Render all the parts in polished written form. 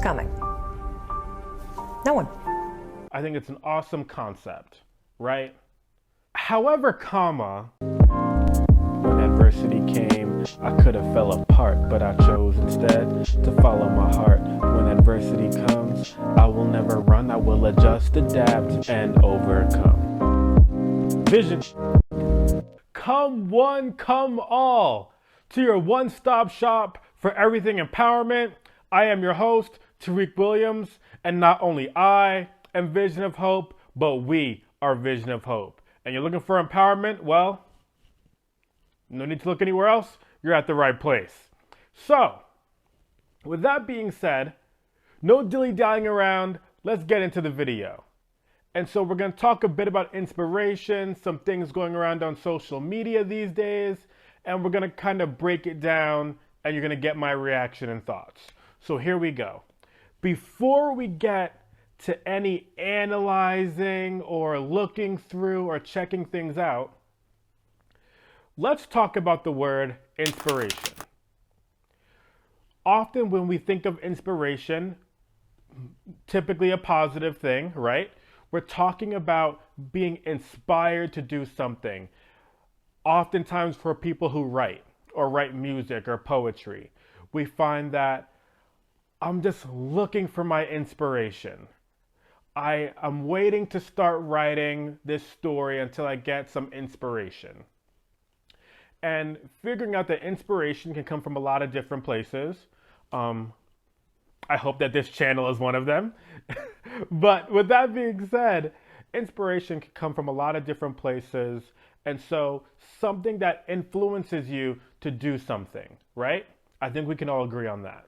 coming? No one. I think it's an awesome concept, right? However, when adversity came, I could have fell apart, but I chose instead to follow my heart. When adversity comes, I will never run, I will adjust, adapt, and overcome. Vision. Come one, come all to your one-stop shop for everything empowerment. I am your host, Tariq Williams, and not only I am Vision of Hope, but we are Vision of Hope. And you're looking for empowerment? Well, no need to look anywhere else. You're at the right place. So, with that being said, no dilly-dallying around. Let's get into the video. And so we're going to talk a bit about inspiration, some things going around on social media these days, and we're going to kind of break it down, and you're going to get my reaction and thoughts. So here we go. Before we get to any analyzing or looking through or checking things out, let's talk about the word inspiration. Often when we think of inspiration, typically a positive thing, right? We're talking about being inspired to do something. Oftentimes for people who write or write music or poetry, we find that I'm just looking for my inspiration. I'm waiting to start writing this story until I get some inspiration. And figuring out that inspiration can come from a lot of different places. I hope that this channel is one of them. But with that being said, inspiration can come from a lot of different places. And so something that influences you to do something, right? I think we can all agree on that.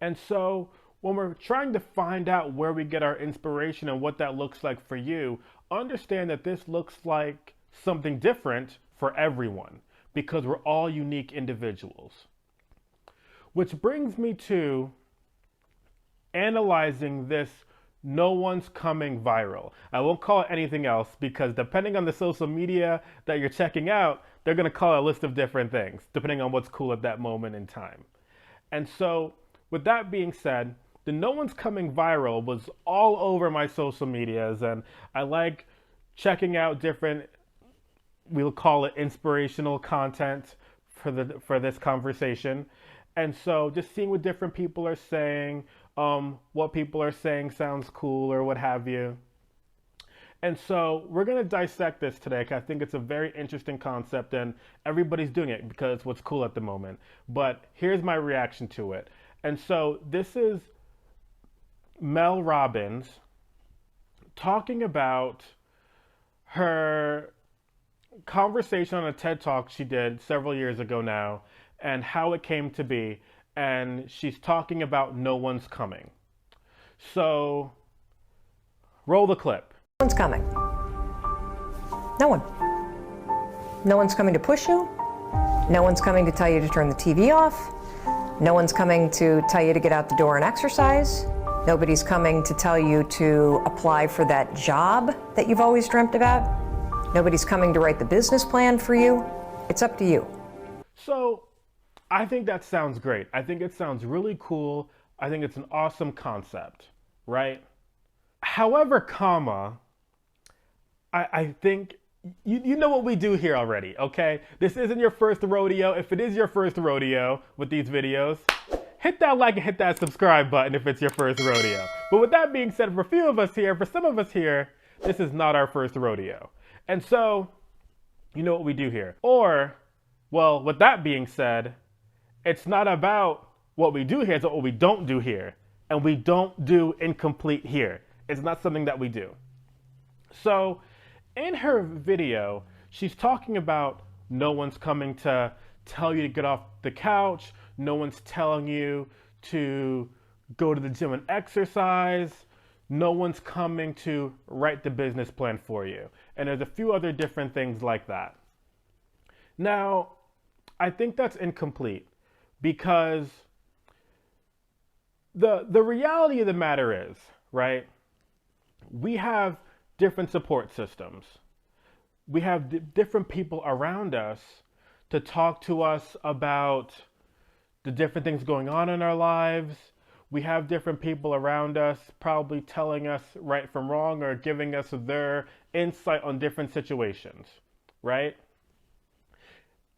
And so when we're trying to find out where we get our inspiration and what that looks like for you, understand that this looks like something different for everyone because we're all unique individuals. Which brings me to analyzing this no one's coming viral. I won't call it anything else because depending on the social media that you're checking out, they're going to call it a list of different things depending on what's cool at that moment in time. And so with that being said, the no one's coming viral was all over my social medias, and I like checking out different, we'll call it inspirational content for this conversation. And so just seeing what different people are saying, what people are saying sounds cool or what have you. And so we're going to dissect this today because I think it's a very interesting concept and everybody's doing it because it's what's cool at the moment. But here's my reaction to it. And so this is Mel Robbins talking about her conversation on a TED Talk she did several years ago now and how it came to be. And she's talking about no one's coming. So roll the clip. No one's coming. No one. No one's coming to push you. No one's coming to tell you to turn the TV off. No one's coming to tell you to get out the door and exercise. Nobody's coming to tell you to apply for that job that you've always dreamt about. Nobody's coming to write the business plan for you. It's up to you. So I think that sounds great. I think it sounds really cool. I think it's an awesome concept, right? However, I think you know what we do here already, okay? This isn't your first rodeo. If it is your first rodeo with these videos, hit that like and hit that subscribe button if it's your first rodeo. But with that being said, for a few of us here, for some of us here, this is not our first rodeo. And so, you know what we do here. Or, well, with that being said, it's not about what we do here, it's what we don't do here. And we don't do incomplete here. It's not something that we do. So, in her video, she's talking about no one's coming to tell you to get off the couch. No one's telling you to go to the gym and exercise. No one's coming to write the business plan for you. And there's a few other different things like that. Now, I think that's incomplete because the reality of the matter is, right, we have different support systems. We have different people around us to talk to us about the different things going on in our lives. We have different people around us probably telling us right from wrong or giving us their insight on different situations, right?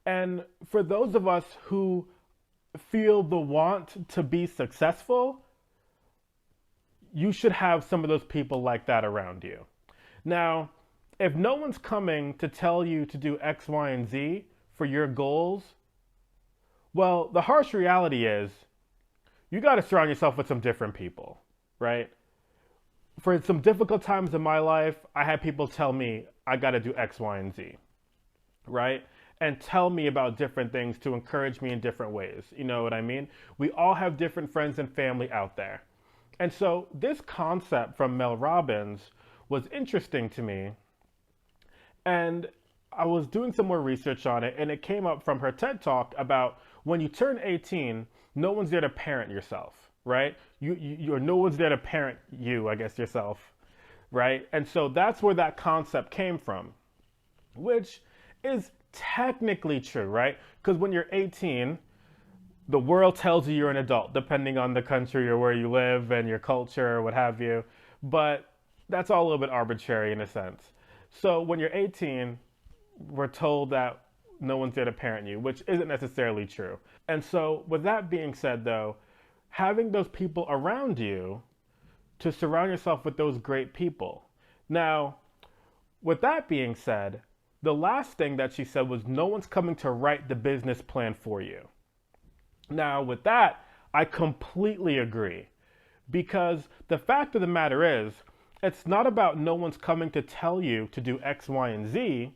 And for those of us who feel the want to be successful, you should have some of those people like that around you. Now, if no one's coming to tell you to do X, Y, and Z for your goals, well, the harsh reality is you got to surround yourself with some different people, right? For some difficult times in my life, I had people tell me I got to do X, Y, and Z, right? And tell me about different things to encourage me in different ways. You know what I mean? We all have different friends and family out there. And so this concept from Mel Robbins was interesting to me. And I was doing some more research on it, and it came up from her TED Talk about when you turn 18, no one's there to parent yourself, right? You're no one's there to parent you, I guess, yourself, right? And so that's where that concept came from, which is technically true, right? Because when you're 18, the world tells you you're an adult, depending on the country or where you live and your culture or what have you. But that's all a little bit arbitrary in a sense. So when you're 18, we're told that no one's there to parent you, which isn't necessarily true. And so with that being said, though, having those people around you to surround yourself with those great people. Now, with that being said, the last thing that she said was no one's coming to write the business plan for you. Now, with that, I completely agree, because the fact of the matter is, it's not about no one's coming to tell you to do X, Y, and Z,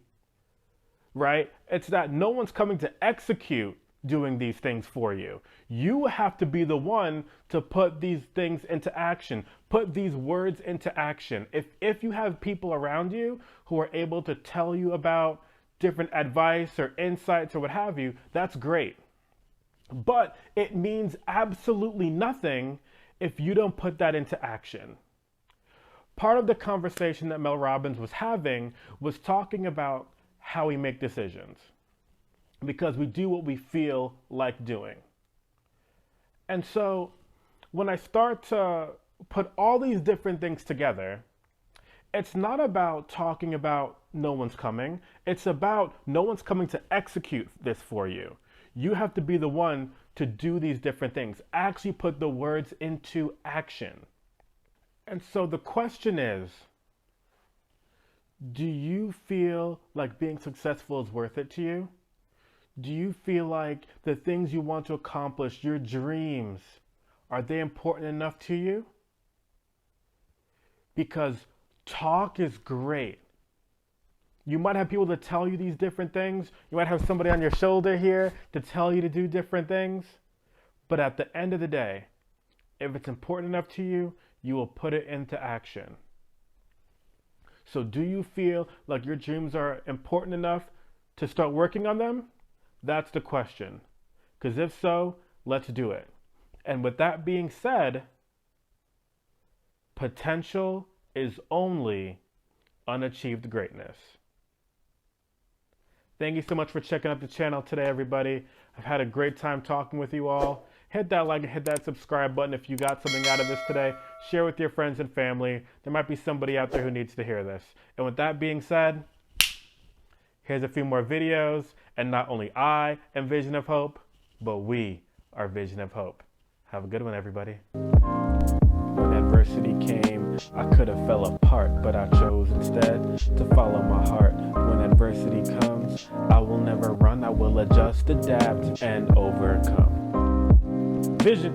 right? It's that no one's coming to execute doing these things for you. You have to be the one to put these things into action, put these words into action. If you have people around you who are able to tell you about different advice or insights or what have you, that's great. But it means absolutely nothing if you don't put that into action. Part of the conversation that Mel Robbins was having was talking about how we make decisions, because we do what we feel like doing. And so when I start to put all these different things together, it's not about talking about no one's coming. It's about no one's coming to execute this for you. You have to be the one to do these different things, actually put the words into action. And so the question is, do you feel like being successful is worth it to you? Do you feel like the things you want to accomplish, your dreams, are they important enough to you? Because talk is great. You might have people to tell you these different things. You might have somebody on your shoulder here to tell you to do different things. But at the end of the day, if it's important enough to you, you will put it into action. So do you feel like your dreams are important enough to start working on them? That's the question. Because if so, let's do it. And with that being said, potential is only unachieved greatness. Thank you so much for checking out the channel today, everybody. I've had a great time talking with you all. Hit that like and hit that subscribe button if you got something out of this today. Share with your friends and family. There might be somebody out there who needs to hear this. And with that being said, here's a few more videos. And not only I am Vision of Hope, but we are Vision of Hope. Have a good one, everybody. When adversity came, I could have fell apart, but I chose instead to follow my heart. When adversity comes, I will never run. I will adjust, adapt, and overcome. Vision.